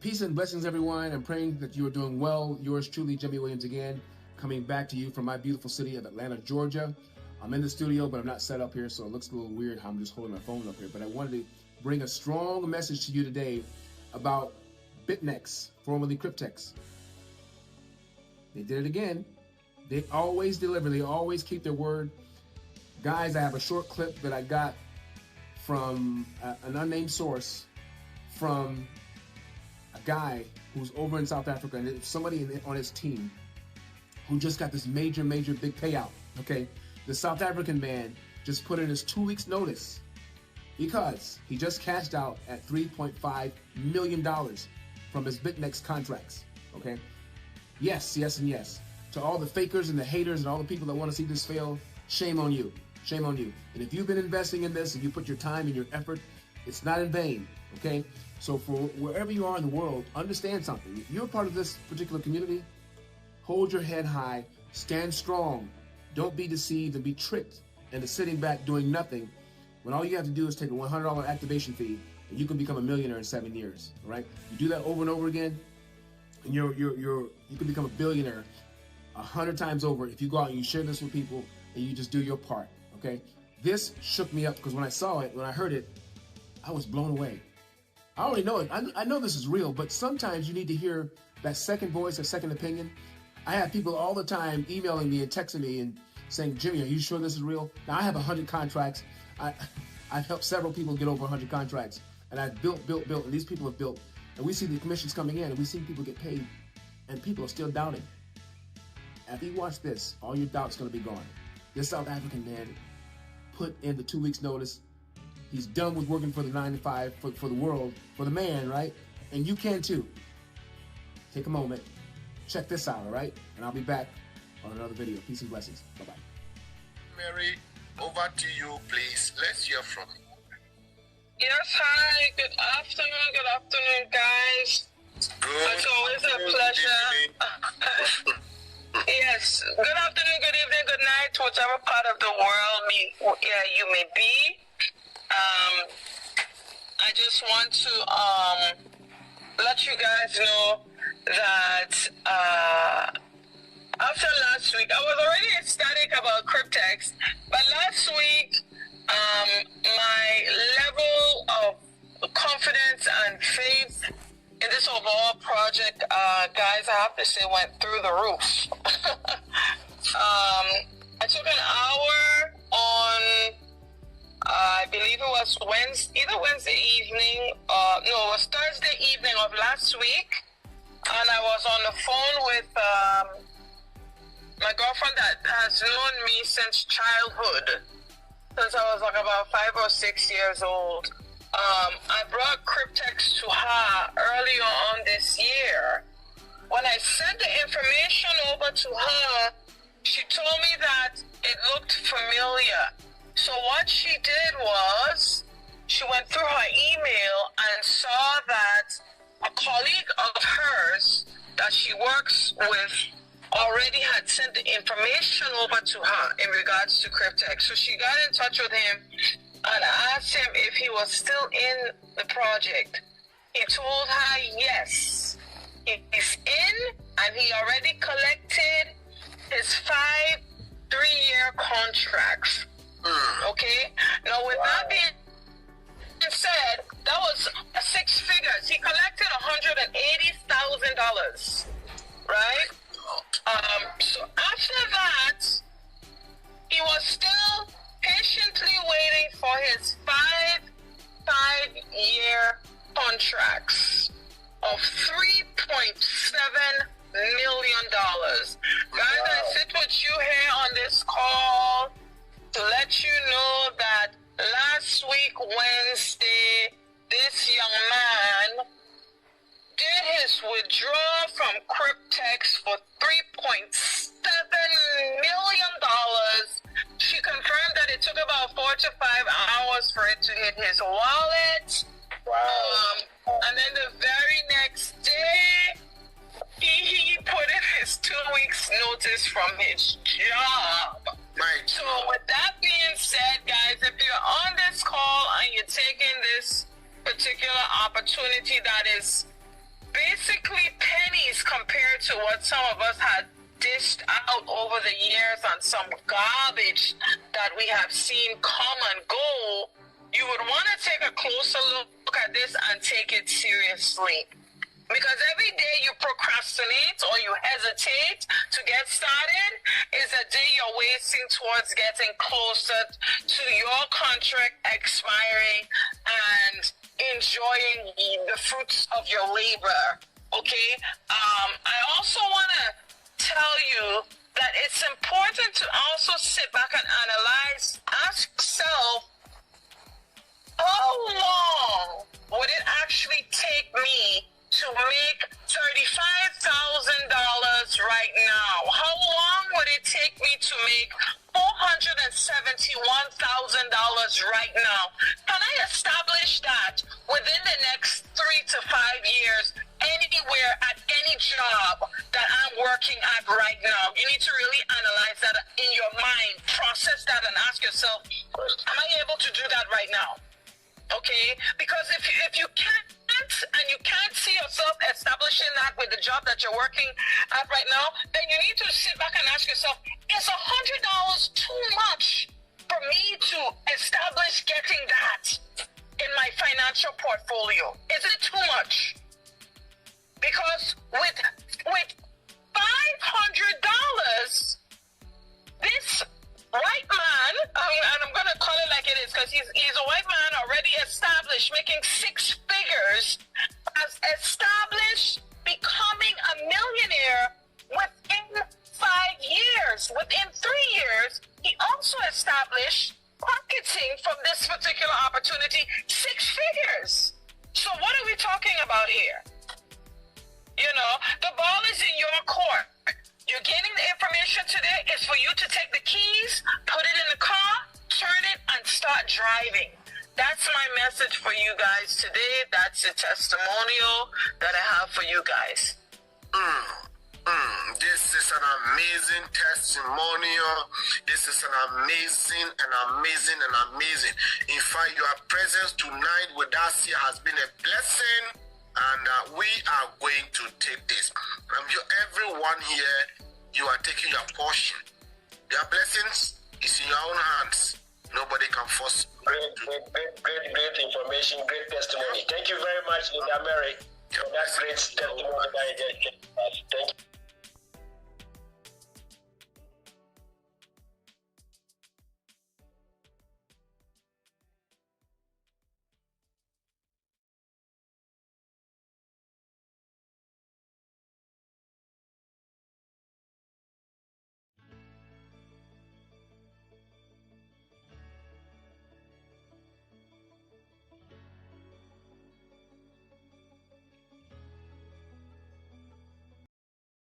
Peace and blessings, everyone. I'm praying that you are doing well. Yours truly, Jimmy Williams again, coming back to you from my beautiful city of Atlanta, Georgia. I'm in the studio, but I'm not set up here, so it looks a little weird how I'm just holding my phone up here. But I wanted to bring a strong message to you today about Bytnex, formerly Cryptex. They did it again. They always deliver. They always keep their word. Guys, I have a short clip that I got from an unnamed source from a guy who's over in South Africa, and it's somebody on his team who just got this major big payout, okay? The South African man just put in his 2 weeks notice because he just cashed out at $3.5 million from his Bytnex contracts, okay? Yes, and yes. To all the fakers and the haters and all the people that want to see this fail, shame on you. Shame on you. And if you've been investing in this and you put your time and your effort, it's not in vain, okay? So for wherever you are in the world, understand something. If you're part of this particular community, hold your head high, stand strong. Don't be deceived and be tricked into sitting back doing nothing when all you have to do is take a $100 activation fee and you can become a millionaire in 7 years, all right? You do that over and over again, and you can become a billionaire 100 times over if you go out and you share this with people and you just do your part, okay? This shook me up because when I saw it, when I heard it, I was blown away. I already know it. I know this is real, but sometimes you need to hear that second voice, a second opinion. I have people all the time emailing me and texting me and saying, Jimmy, are you sure this is real? Now, I have 100 contracts. I've helped several people get over 100 contracts, and I've built, and these people have built, and we see the commissions coming in, and we see people get paid, and people are still doubting. After you watch this, all your doubt's going to be gone. This South African man put in the 2 weeks notice. He's done with working for the 9 to 5 for the world, for the man, right? And you can too. Take a moment, check this out, all right? And I'll be back on another video. Peace and blessings. Bye-bye. Mary, over to you, please. Let's hear from you. Yes, hi. Good afternoon, guys. It's always a pleasure. Yes, good afternoon, good evening, good night, whichever part of the world you may be. I just want to let you guys know that after last week, I was already ecstatic about Cryptex, but last week, my level of confidence and faith in this overall project, guys, I have to say, went through the roof. I took an hour on, I believe it was either Wednesday evening, no, it was Thursday evening of last week, and I was on the phone with my girlfriend that has known me since childhood, since I was like about 5 or 6 years old. I brought Cryptex to her earlier on this year. When I sent the information over to her, she told me that it looked familiar. So what she did was, she went through her email and saw that a colleague of hers that she works with already had sent the information over to her in regards to Cryptex. So she got in touch with him and asked him if he was still in the project. He told her yes, he's in, and he already collected his 5 3-year contracts. Okay? Now, with that being said, that was 6 figures. He collected $180,000, right? So after that, he was still patiently waiting for his 5-year contracts of $3.7 million. Guys, I sit with you here on this call to let you know that last week, Wednesday, this young man did his withdrawal from Cryptex for $3.7 million. She confirmed that it took about 4 to 5 hours for it to hit his wallet. Wow. And then the very next day, he put in his 2 weeks notice from his job. Right. So with that being said, guys, if you're on this call and you're taking this particular opportunity that is basically pennies compared to what some of us had dished out over the years on some garbage that we have seen come and go. You would want to take a closer look at this and take it seriously. Because every day you procrastinate or you hesitate to get started is a day you're wasting towards getting closer to your contract expiring and enjoying the fruits of your labor. Okay? I also want to tell you that it's important to also sit back and analyze, ask yourself, how long would it actually take me to make $35,000 right now? How long would it take me to make $471,000 right now? Can I establish that within the next 3 to 5 years, anywhere at any job that I'm working at right now? You need to really analyze that in your mind, process that, and ask yourself, am I able to do that right now? Okay? Because if you can't, and you can't see yourself establishing that with the job that you're working at right now, then you need to sit back and ask yourself, is $100 too much for me to establish getting that in my financial portfolio? Is it too much? Because with $500, this white man, and I'm going to call it like it is because he's a white man already established, making 6 figures, has established becoming a millionaire within 5 years. Within 3 years, he also established pocketing from this particular opportunity 6 figures. So what are we talking about here? You know, the ball is in your court. You're getting the information today. It's for you to take the keys, put it in the car, turn it, and start driving. That's my message for you guys today. That's the testimonial that I have for you guys. This is an amazing testimonial. This is an amazing. In fact, your presence tonight with us here has been a blessing. And we are going to take this. I'm sure everyone here, you are taking your portion. Your blessings is in your own hands. Nobody can force you. Great information, great testimony. Thank you very much, Linda Mary, for that great testimony that you just gave us. Thank you.